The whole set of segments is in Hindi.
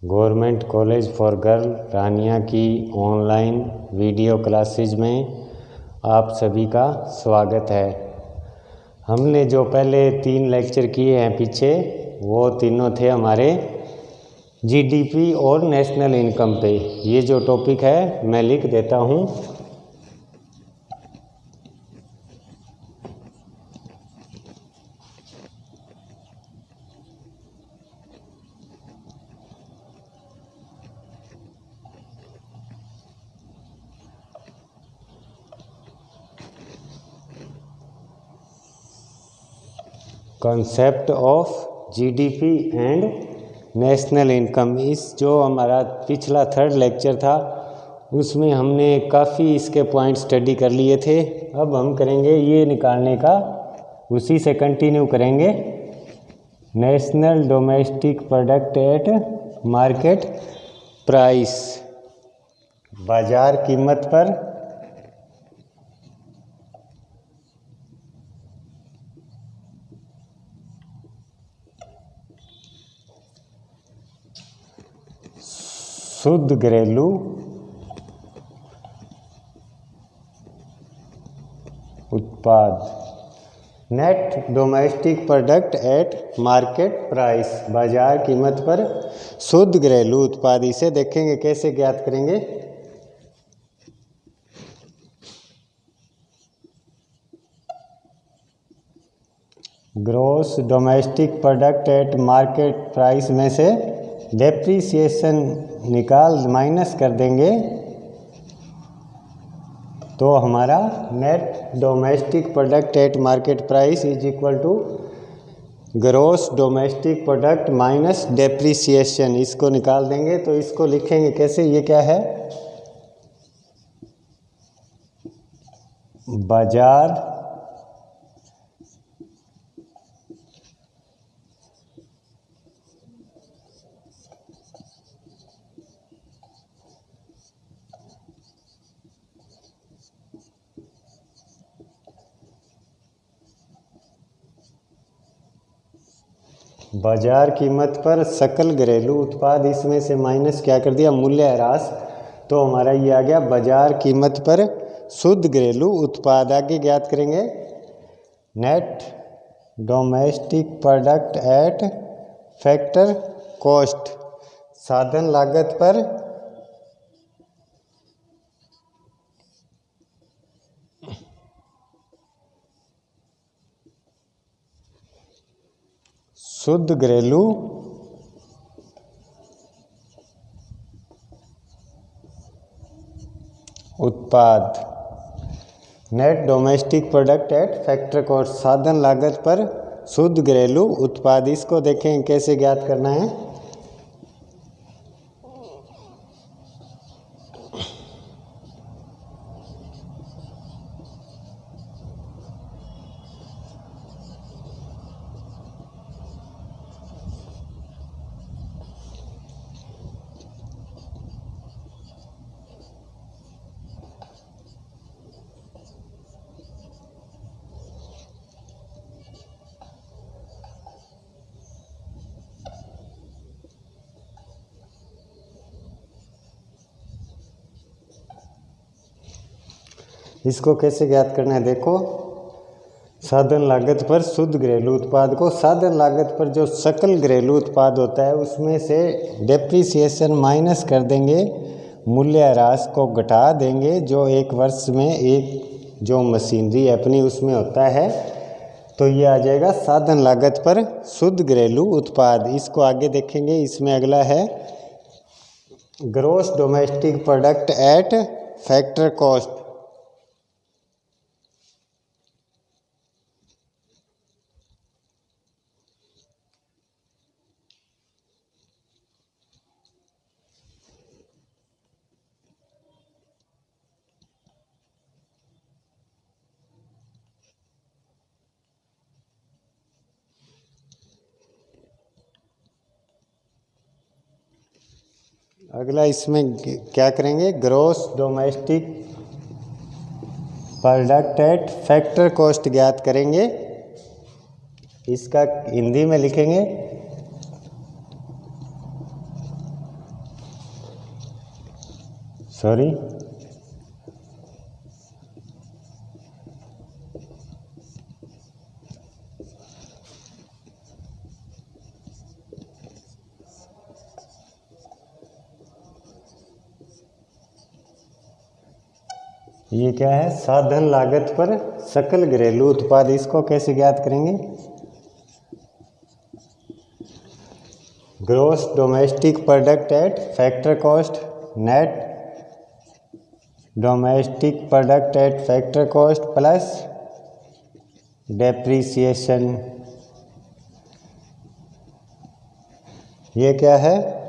गवर्नमेंट कॉलेज फॉर गर्ल रानिया की ऑनलाइन वीडियो क्लासेज में आप सभी का स्वागत है। हमने जो पहले 3 लेक्चर किए हैं पीछे, वो तीनों थे हमारे जीडीपी और नेशनल इनकम पे। ये जो टॉपिक है मैं लिख देता हूँ। Concept of GDP and national income. इस जो हमारा पिछला 3rd लेक्चर था उसमें हमने काफ़ी इसके पॉइंट स्टडी कर लिए थे। अब हम करेंगे ये निकालने का, उसी से कंटिन्यू करेंगे। National domestic product at market price, बाजार कीमत पर शुद्ध घरेलू उत्पाद। Net domestic product at market price, बाजार कीमत पर शुद्ध घरेलू उत्पाद। इसे देखेंगे कैसे ज्ञात करेंगे। Gross domestic product at market price में से डेप्रीसिएशन माइनस कर देंगे तो हमारा net domestic product at market price is equal to gross domestic product minus depreciation. इसको निकाल देंगे तो इसको लिखेंगे कैसे, ये क्या है, बाजार बाजार कीमत पर सकल घरेलू उत्पाद, इसमें से माइनस क्या कर दिया, मूल्य ह्रास। तो हमारा ये आ गया बाजार कीमत पर शुद्ध घरेलू उत्पाद। आगे ज्ञात करेंगे net domestic product at factor cost, साधन लागत पर शुद्ध घरेलू उत्पाद। Net domestic product at factor cost, साधन लागत पर शुद्ध घरेलू उत्पाद। इसको देखें कैसे ज्ञात करना है। इसको कैसे ज्ञात करना है, देखो, साधन लागत पर शुद्ध घरेलू उत्पाद को, साधन लागत पर जो सकल घरेलू उत्पाद होता है उसमें से डेप्रीसिएशन माइनस कर देंगे, मूल्य ह्रास को घटा देंगे, जो एक वर्ष में एक जो मशीनरी अपनी उसमें होता है, तो ये आ जाएगा साधन लागत पर शुद्ध घरेलू उत्पाद। इसको आगे देखेंगे। इसमें अगला है gross domestic product at factor cost. अगला इसमें क्या करेंगे, gross domestic product at factor cost ज्ञात करेंगे। इसका हिंदी में लिखेंगे सॉरी, ये क्या है, साधन लागत पर सकल घरेलू उत्पाद। इसको कैसे ज्ञात करेंगे? Gross domestic product at factor cost, net domestic product at factor cost plus depreciation. ये क्या है?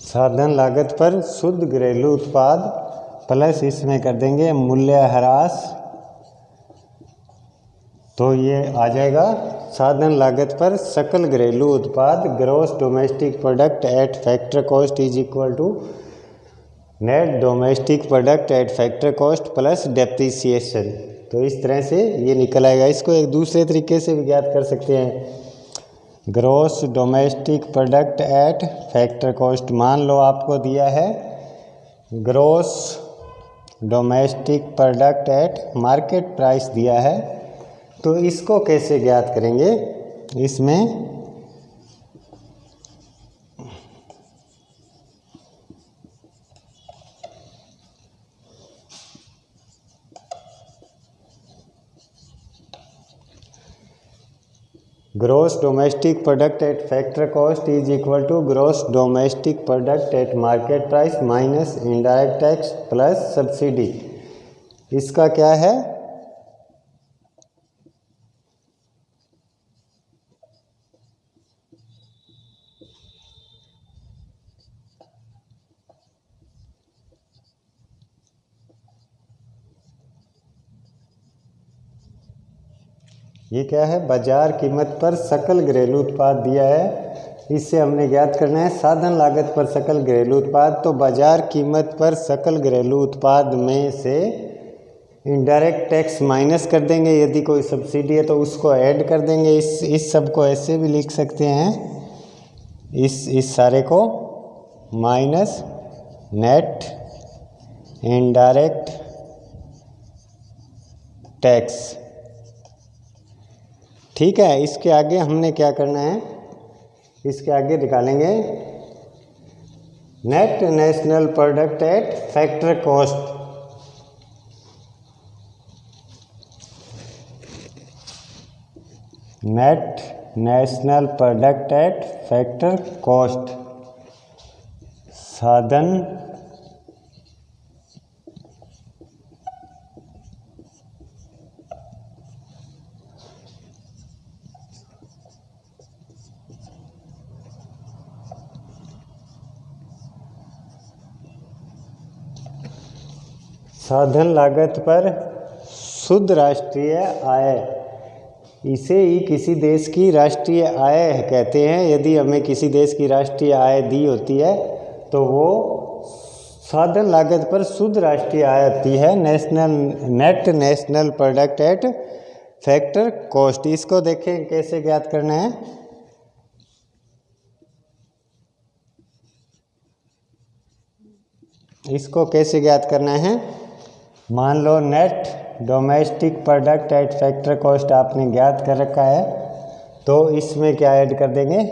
साधन लागत पर शुद्ध घरेलू उत्पाद प्लस इसमें कर देंगे मूल्यह्रास, तो ये आ जाएगा साधन लागत पर सकल घरेलू उत्पाद gross domestic product at factor cost is equal to net domestic product at factor cost plus depreciation. तो इस तरह से ये निकल आएगा। इसको एक दूसरे तरीके से भी ज्ञात कर सकते हैं। Gross domestic product at factor cost, मान लो आपको दिया है gross domestic product at market price दिया है, तो इसको कैसे ज्ञात करेंगे? इसमें gross domestic product at factor cost is equal to gross domestic product at market price minus indirect tax plus subsidy. इसका क्या है? ये क्या है? बाजार कीमत पर सकल घरेलू उत्पाद दिया है, इससे हमने ज्ञात करना है साधन लागत पर सकल घरेलू उत्पाद। तो बाजार कीमत पर सकल घरेलू उत्पाद में से इनडायरेक्ट टैक्स माइनस कर देंगे, यदि कोई सब्सिडी है तो उसको ऐड कर देंगे। इस सब को ऐसे भी लिख सकते हैं, इस सारे को माइनस नेट इनडायरेक्ट टैक्स। ठीक है, इसके आगे हमने क्या करना है? इसके आगे निकालेंगे net national product at factor cost. Net national product at factor cost, साधन साधन लागत पर शुद्ध राष्ट्रीय आय, इसे ही किसी देश की राष्ट्रीय आय कहते हैं। यदि हमें किसी देश की राष्ट्रीय आय दी होती है तो वो साधन लागत पर शुद्ध राष्ट्रीय आय होती है, net national product at factor cost. इसको देखें कैसे ज्ञात करना है। इसको कैसे ज्ञात करना है? मान लो net domestic product at factor cost आपने ज्ञात कर रखा है, तो इसमें क्या ऐड कर देंगे?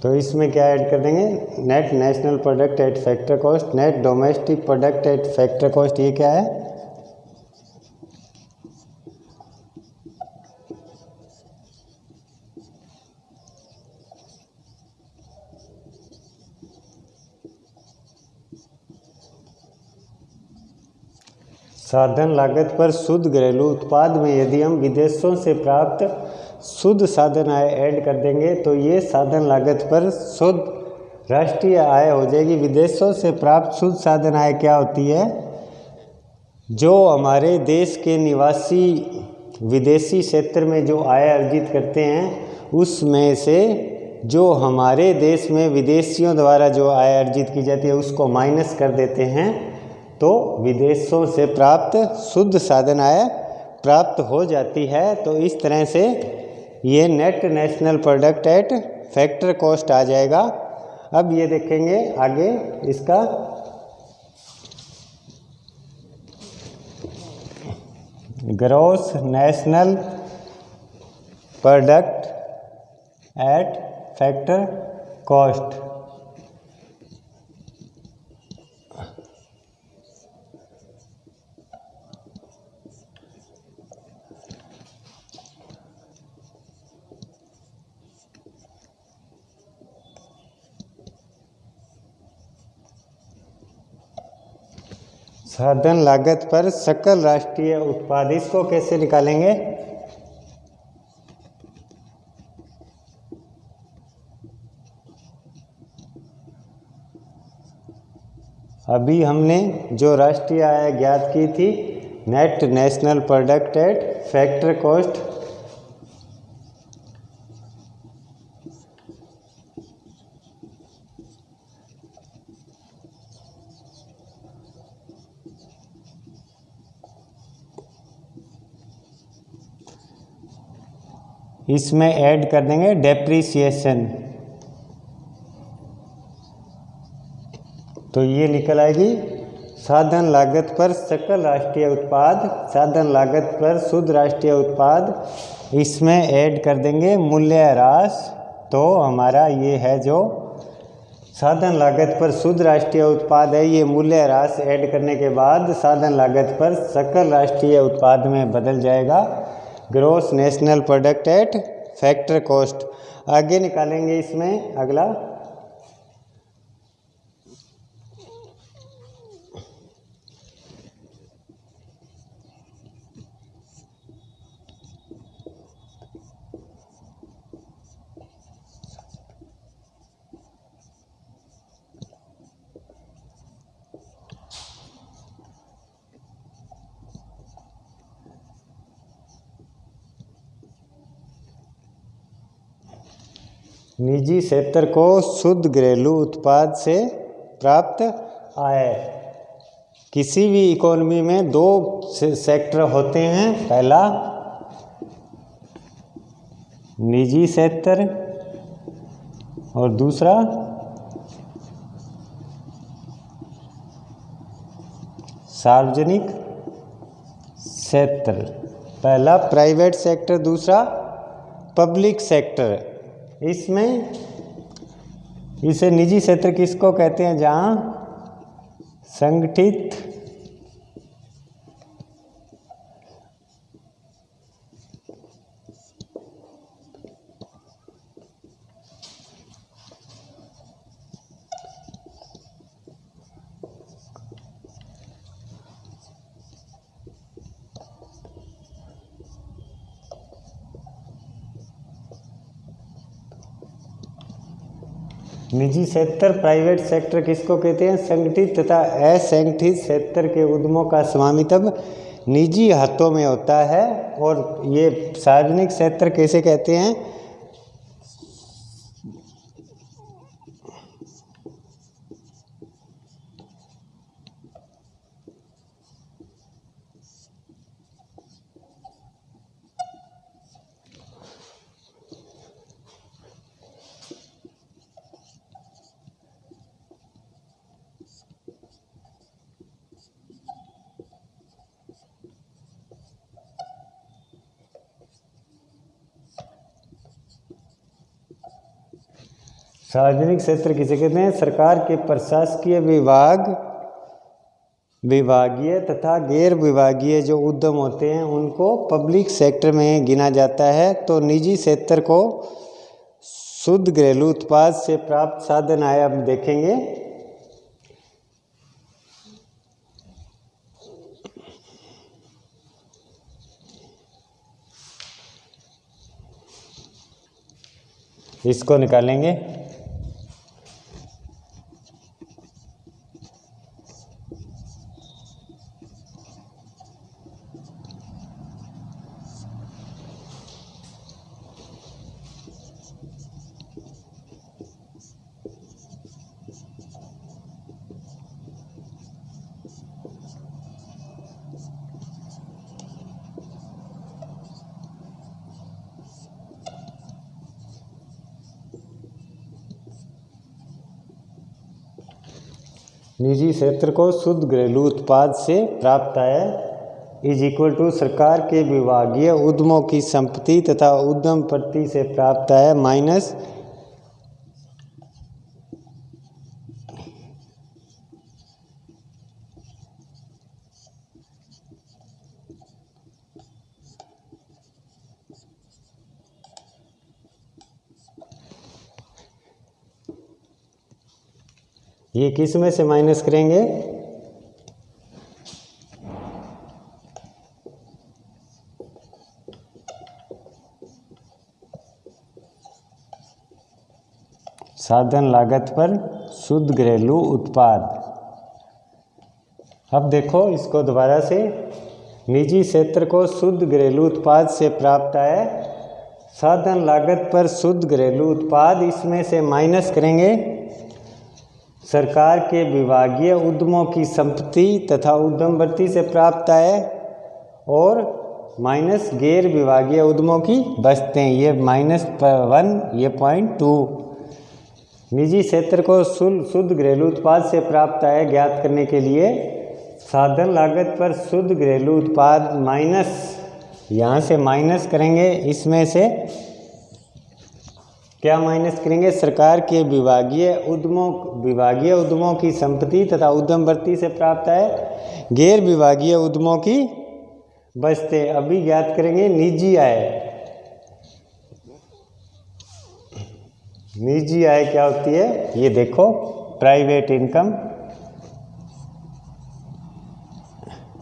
तो इसमें क्या ऐड कर देंगे? Net national product at factor cost, net domestic product at factor cost. ये क्या है? साधन लागत पर शुद्ध घरेलू उत्पाद में यदि हम विदेशों से प्राप्त शुद्ध साधन आय ऐड कर देंगे तो ये साधन लागत पर शुद्ध राष्ट्रीय आय हो जाएगी। विदेशों से प्राप्त शुद्ध साधन आय क्या होती है? जो हमारे देश के निवासी विदेशी क्षेत्र में जो आय अर्जित करते हैं उसमें से जो हमारे देश में विदेशियों द्वारा जो आय अर्जित की जाती है उसको माइनस कर देते हैं तो विदेशों से प्राप्त शुद्ध साधन आय प्राप्त हो जाती है। तो इस तरह से ये net national product at factor cost आ जाएगा। अब ये देखेंगे आगे इसका gross national product at factor cost. साधन लागत पर सकल राष्ट्रीय उत्पाद, इसको कैसे निकालेंगे? अभी हमने जो राष्ट्रीय आय ज्ञात की थी net national product at factor cost, इसमें ऐड कर देंगे डेप्रीसिएशन, तो ये निकल आएगी साधन लागत पर सकल राष्ट्रीय उत्पाद, साधन लागत पर शुद्ध राष्ट्रीय उत्पाद, इसमें ऐड कर देंगे मूल्य ह्रास। तो हमारा ये है जो साधन लागत पर शुद्ध राष्ट्रीय उत्पाद है, ये मूल्य ह्रास ऐड करने के बाद साधन लागत पर सकल राष्ट्रीय उत्पाद में बदल जाएगा gross national product at factor cost. आगे निकालेंगे इसमें अगला निजी क्षेत्र को शुद्ध घरेलू उत्पाद से प्राप्त आय। किसी भी इकोनॉमी में दो सेक्टर होते हैं, पहला निजी क्षेत्र और दूसरा सार्वजनिक क्षेत्र। पहला प्राइवेट सेक्टर, दूसरा पब्लिक सेक्टर। इसमें इसे निजी क्षेत्र किसको कहते हैं? जहाँ संगठित निजी क्षेत्र, प्राइवेट सेक्टर किसको कहते हैं? संगठित तथा असंगठित क्षेत्र के उद्यमों का स्वामित्व निजी हाथों में होता है। और ये सार्वजनिक क्षेत्र कैसे कहते हैं? सार्वजनिक क्षेत्र किसे कहते हैं? सरकार के प्रशासकीय विभाग, विभागीय तथा गैर विभागीय जो उद्यम होते हैं उनको पब्लिक सेक्टर में गिना जाता है। तो निजी क्षेत्र को शुद्ध घरेलू उत्पाद से प्राप्त साधन आय अब देखेंगे। इसको निकालेंगे। निजी क्षेत्र को शुद्ध घरेलू उत्पाद से प्राप्त आय इज इक्वल टू सरकार के विभागीय उद्यमों की संपत्ति तथा उद्यम प्रति से प्राप्त आय माइनस ये किस में से माइनस करेंगे? साधन लागत पर शुद्ध घरेलू उत्पाद। अब देखो इसको दोबारा से, निजी क्षेत्र को शुद्ध घरेलू उत्पाद से प्राप्त आय साधन लागत पर शुद्ध घरेलू उत्पाद, इसमें से माइनस करेंगे सरकार के विभागीय उद्यमों की संपत्ति तथा उद्यम वृत्ति से प्राप्त आय और माइनस गैर विभागीय उद्यमों की बचतें, ये -1 ये 0.2। निजी क्षेत्र को शुद्ध घरेलू उत्पाद से प्राप्त आय ज्ञात करने के लिए साधन लागत पर शुद्ध घरेलू उत्पाद माइनस, यहाँ से माइनस करेंगे, इसमें से क्या माइनस करेंगे? सरकार के विभागीय उद्यमों की संपत्ति तथा उद्यम वृत्ति से प्राप्त आय, गैर विभागीय उद्यमों की बचतें। अभी ज्ञात करेंगे निजी आय। निजी आय क्या होती है? ये देखो, प्राइवेट इनकम।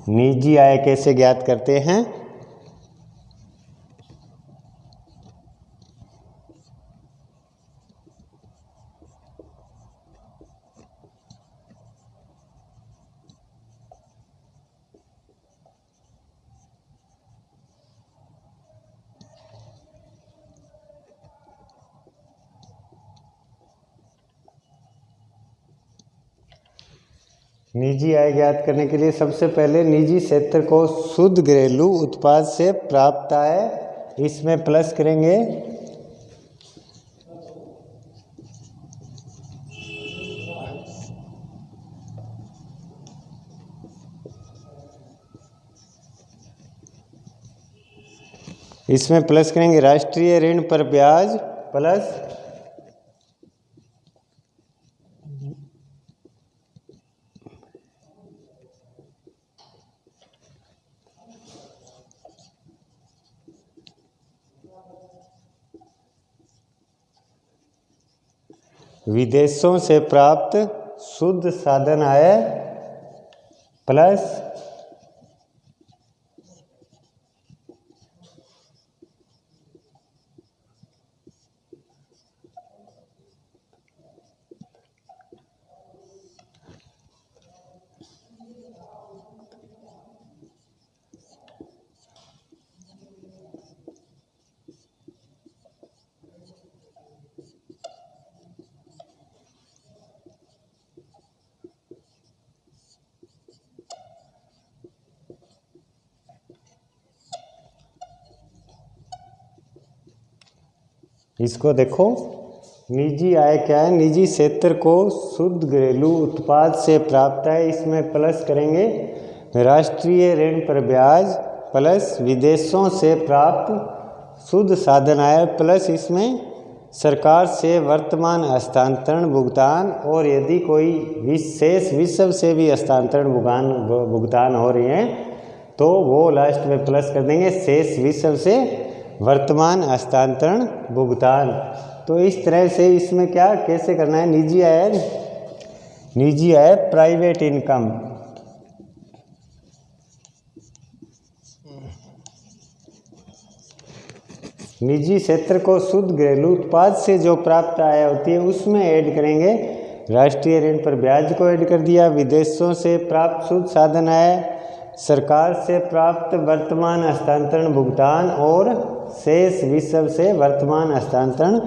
निजी आय कैसे ज्ञात करते हैं? निजी आय ज्ञात करने के लिए सबसे पहले निजी क्षेत्र को शुद्ध घरेलू उत्पाद से प्राप्त आय, इसमें प्लस करेंगे राष्ट्रीय ऋण पर ब्याज प्लस विदेशों से प्राप्त शुद्ध साधन आय प्लस इसको देखो, निजी आय क्या है? निजी क्षेत्र को शुद्ध घरेलू उत्पाद से प्राप्त है, इसमें प्लस करेंगे राष्ट्रीय ऋण पर ब्याज प्लस विदेशों से प्राप्त शुद्ध साधन आय प्लस इसमें सरकार से वर्तमान हस्तांतरण भुगतान, और यदि कोई विशेष विश्व से भी हस्तांतरण भुगतान हो रहे हैं तो वो लास्ट में प्लस कर देंगे शेष विश्व से वर्तमान हस्तांतरण भुगतान। तो इस तरह से इसमें क्या कैसे करना है? निजी आय प्राइवेट इनकम, निजी क्षेत्र को शुद्ध घरेलू उत्पाद से जो प्राप्त आय होती है उसमें ऐड करेंगे। राष्ट्रीय ऋण पर ब्याज को ऐड कर दिया। विदेशों से प्राप्त शुद्ध साधन आय, सरकार से प्राप्त वर्तमान हस्तांतरण भुगतान और शेष विश्व से वर्तमान हस्तांतरण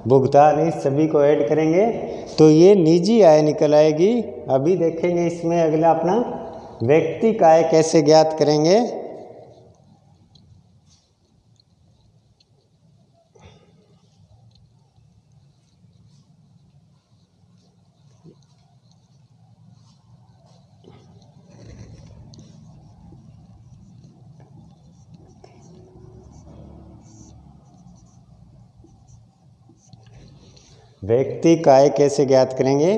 भुगतान, इस सभी को ऐड करेंगे तो ये निजी आय निकल आएगी। अभी देखेंगे इसमें अगला अपना व्यक्तिक आय कैसे ज्ञात करेंगे। व्यक्तिक आय कैसे ज्ञात करेंगे।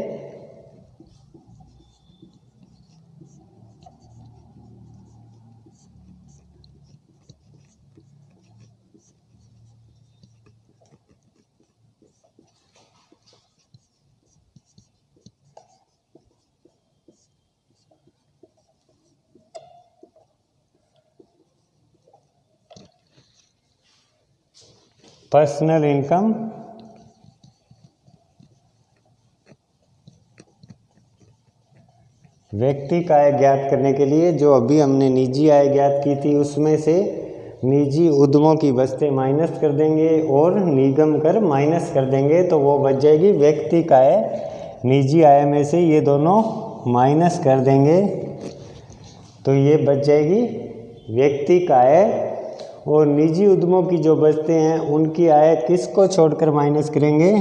पर्सनल इनकम व्यक्तिक आय ज्ञात करने के लिए जो अभी हमने निजी आय ज्ञात की थी उसमें से निजी उद्यमों की बचतें माइनस कर देंगे और निगम कर माइनस कर देंगे तो वो बच जाएगी व्यक्तिक आय। निजी आय में से ये दोनों माइनस कर देंगे तो ये बच जाएगी व्यक्तिक आय। और निजी उद्यमों की जो बचतें हैं उनकी आय किसको छोड़कर माइनस करेंगे।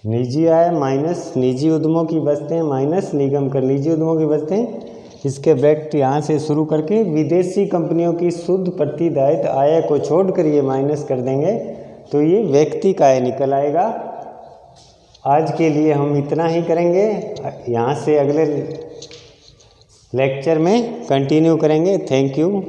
निजी आय माइनस निजी उद्यमों की बचतें माइनस निगम कर निजी उद्यमों की बचतें, इसके ब्रैकेट यहाँ से शुरू करके विदेशी कंपनियों की शुद्ध प्रतिदायित्व आय को छोड़कर ये माइनस कर देंगे तो ये व्यक्तिक आय निकल आएगा। आज के लिए हम इतना ही करेंगे, यहाँ से अगले लेक्चर में कंटिन्यू करेंगे। Thank you.